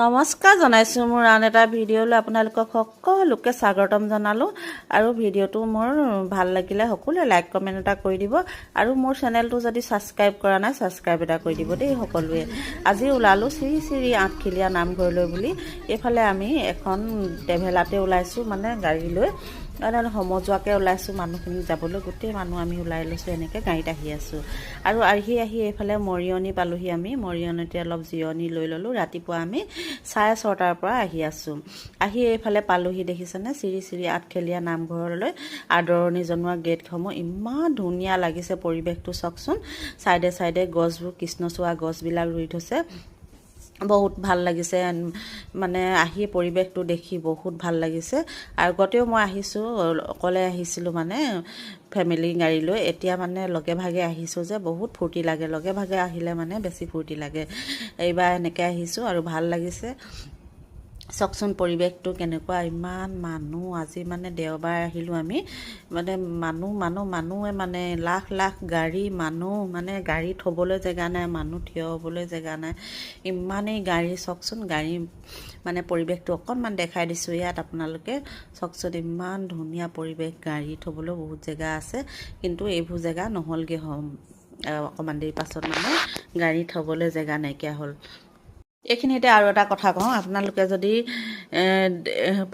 নমস্কাৰ জনাইছোঁ মোৰ আন এটা ভিডিঅ'লৈ আপোনালোকক সকলোকে স্বাগতম জনালোঁ আৰু ভিডিঅ'টো মোৰ ভাল লাগিলে সকলোৱে লাইক কমেণ্ট এটা কৰি দিব আৰু মোৰ চেনেলটো যদি ছাবস্ক্ৰাইব কৰা নাই ছাবস্ক্ৰাইব এটা কৰি দিব দেই সকলোৱে। আজি ওলালোঁ শ্ৰী শ্ৰী আঠখেলীয়া নামঘৰলৈ বুলি। এইফালে আমি এখন ট্ৰেভেলাতে ওলাইছোঁ, মানে গাড়ী লৈ সমজুৱাকৈ ওলাইছোঁ মানুহখিনি যাবলৈ। গোটেই মানুহ আমি ওলাই লৈছোঁ, এনেকৈ গাড়ীত আহি আছোঁ আৰু আহি এইফালে মৰিয়নি পালোঁহি। আমি মৰিয়নিতে অলপ জিৰণি লৈ ল'লোঁ। ৰাতিপুৱা আমি 6:30 পৰা আহি আছোঁ। আহি এইফালে পালোঁহি, দেখিছেনে শ্ৰী শ্ৰী আঠখেলীয়া নামঘৰলৈ আদৰণি জনোৱা গেটসমূহ। ইমান ধুনীয়া লাগিছে পৰিৱেশটো, চাওকচোন। চাইডে চাইডে গছবোৰ, কৃষ্ণচূড়া গছবিলাক ৰুই থৈছে, বহুত ভাল লাগিছে। মানে আহি পৰিৱেশটো দেখি বহুত ভাল লাগিছে। আগতেও মই আহিছোঁ, অকলে আহিছিলোঁ, মানে ফেমিলি গাড়ী লৈ। এতিয়া মানে লগে ভাগে আহিছোঁ যে বহুত ফূৰ্তি লাগে। লগে ভাগে আহিলে মানে বেছি ফূৰ্তি লাগে। এইবাৰ এনেকৈ আহিছোঁ আৰু ভাল লাগিছে। চাওকচোন পৰিৱেশটো কেনেকুৱা, ইমান মানুহ। আজি মানে দেওবাৰ আহিলোঁ আমি, মানে মানুহে মানে লাখ লাখ গাড়ী, মানুহ মানে গাড়ী থ'বলৈ জেগা নাই, মানুহ থিয় হ'বলৈ জেগা নাই, ইমানেই গাড়ী। চাওকচোন গাড়ী মানে পৰিৱেশটো অকণমান দেখাই দিছোঁ ইয়াত আপোনালোকে চাওকচোন। ইমান ধুনীয়া পৰিৱেশ, গাড়ী থ'বলৈ বহুত জেগা আছে, কিন্তু এইবোৰ জেগা নহ'লগৈ। অকণমান দেৰি পাছত মানে গাড়ী থ'বলৈ জেগা নাইকিয়া হ'ল। এইখিনিতে আৰু এটা কথা কওঁ, আপোনালোকে যদি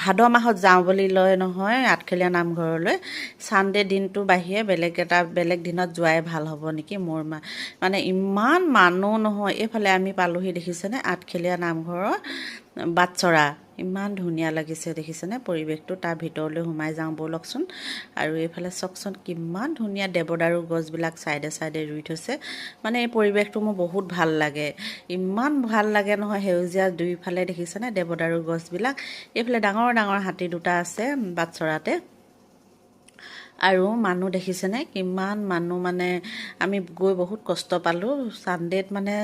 ভাদ মাহত যাওঁ বুলি লয় নহয় আঠখেলীয়া নামঘৰলৈ, ছানডে দিনটো বাহিৰে বেলেগ দিনত যোৱাই ভাল হ'ব নেকি। মোৰ মানে ইমান মানুহ নহয়। এইফালে আমি পালোঁহি, দেখিছেনে আঠখেলীয়া নামঘৰৰ বাটচৰা। ইমান ধুনীয়া লাগিছে, দেখিছেনে পৰিৱেশটো। তাৰ ভিতৰলৈ সোমাই যাওঁ ব'লকচোন। আৰু এইফালে চাওকচোন কিমান ধুনীয়া দেৱদাৰু গছবিলাক চাইডে চাইডে ৰুই থৈছে। মানে এই পৰিৱেশটো মোৰ বহুত ভাল লাগে, ইমান ভাল লাগে নহয়। সেউজীয়া দুইফালে দেখিছেনে দেৱদাৰু গছবিলাক। এইফালে ডাঙৰ ডাঙৰ হাতী দুটা আছে বাটচৰাতে। আৰু মানুহ দেখিছেনে কিমান মানুহ। মানে আমি গৈ বহুত কষ্ট পালোঁ। ছানডেত মানে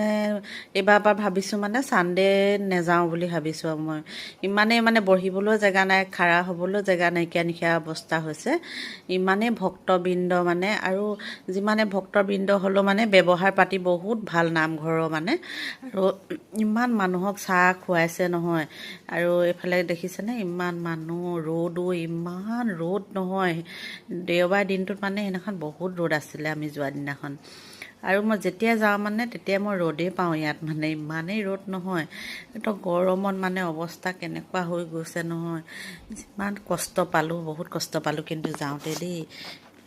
এইবাৰ পৰা ভাবিছোঁ, মানে ছানডে নেযাওঁ বুলি ভাবিছোঁ। মই ইমানেই মানে বহিবলৈও জেগা নাই, খাৰা হ'বলৈও জেগা নাইকিয়া নিখীয়া অৱস্থা হৈছে। ইমানেই ভক্তবৃন্দ মানে, আৰু যিমানে ভক্তবৃন্দ হ'লেও মানে ব্যৱহাৰ পাতি বহুত ভাল নামঘৰৰ মানে। আৰু ইমান মানুহক চাহ খুৱাইছে নহয়। আৰু এইফালে দেখিছেনে ইমান মানুহ, ৰ'দো ইমান ৰ'দ নহয়। দেওবাৰ দিনটোত মানে সেইদিনাখন বহুত ৰ'দ আছিলে আমি যোৱা দিনাখন। আৰু মই যেতিয়া যাওঁ মানে তেতিয়া মই ৰ'দেই পাওঁ ইয়াত, মানে ইমানেই ৰ'দ নহয়। তো গৰমত মানে অৱস্থা কেনেকুৱা হৈ গৈছে নহয়। যিমান কষ্ট পালোঁ, বহুত কষ্ট পালোঁ কিন্তু যাওঁতে দেই।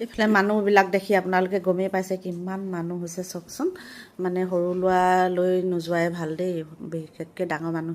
এইফালে মানুহবিলাক দেখি আপোনালোকে গমেই পাইছে কিমান মানুহ হৈছে, চাওকচোন। মানে সৰু ল'ৰা লৈ নোযোৱাই ভাল দেই, বিশেষকৈ ডাঙৰ মানুহ